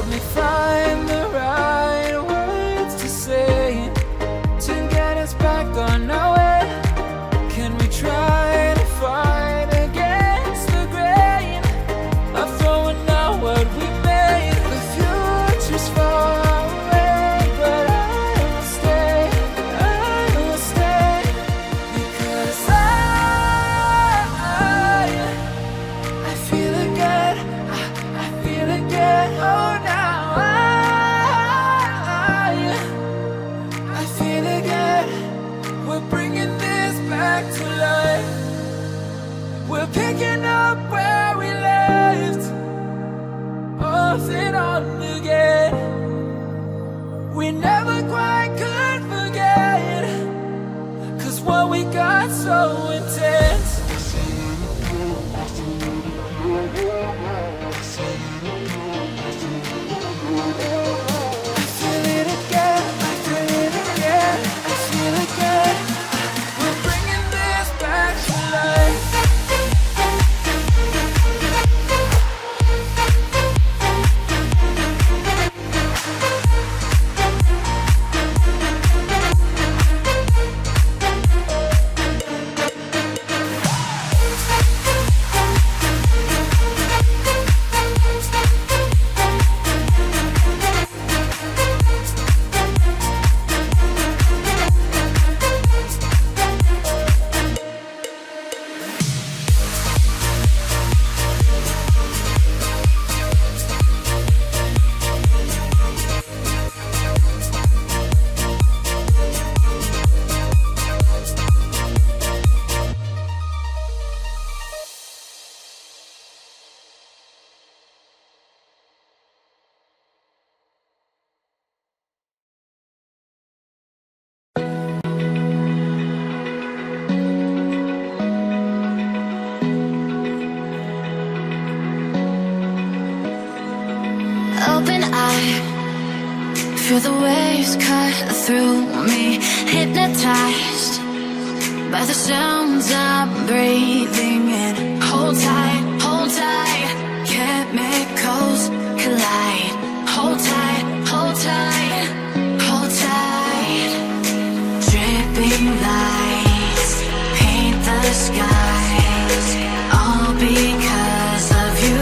help me find the right words to say to get us back on our way. Can we try to fight against the grain of throwing out what we made? The future's far away, but I will stay, because I feel again, I feel again. Oh, now I feel again. We're bringing this back to life. We're picking up where we left off and on again. We never quite could forget, 'cause what we got so intense. I feel it again, I feel it again, I feel again. We're bringing this back to life. Open eye, feel the waves cut through me, hypnotized by the sounds I'm breathing in. Hold tight, chemicals collide. Hold tight, hold tight, hold tight. Dripping lights paint the skies, all because of you.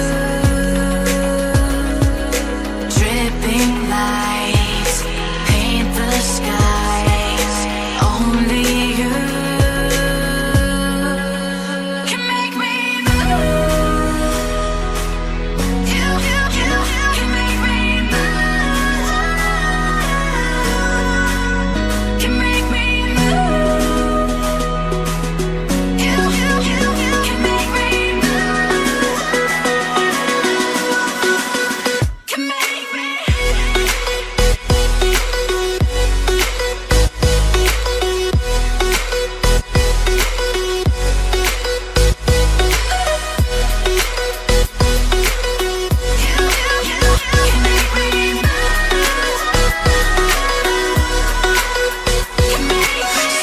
Dripping lights paint the skies, only you can make me move. You can make me move. Can make me move. You can make me move. Can make me.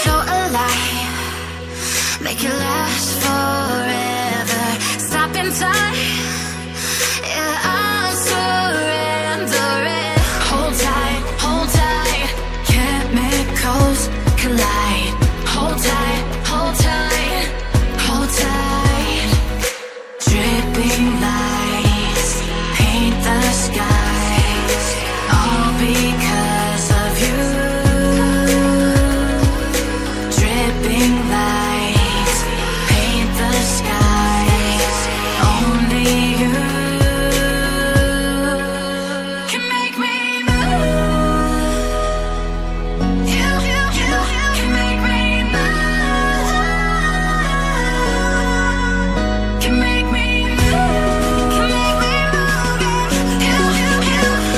So alive, make it last forever. Stop in time, yeah, I'm surrendering. Hold tight, chemicals collide. Hold tight, hold tight, hold tight. Dripping lights paint the skies, all because of you. Dripping lights paint the skies, only you can make me move. You can make me move. Can make me move. Can make me move. You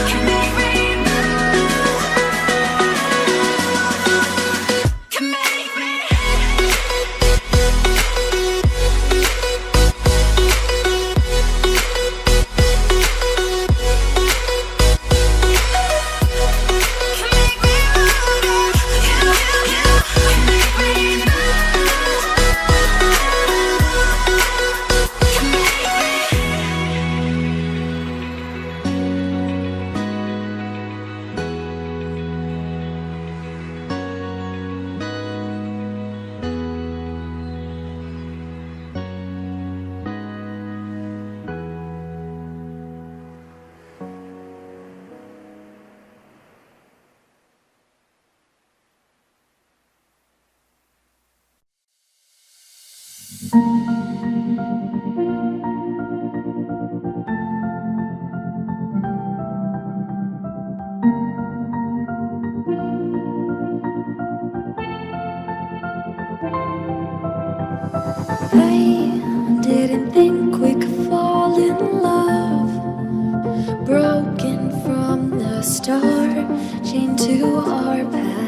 can make me move. I didn't think we could fall in love. Broken from the start, chained to our past.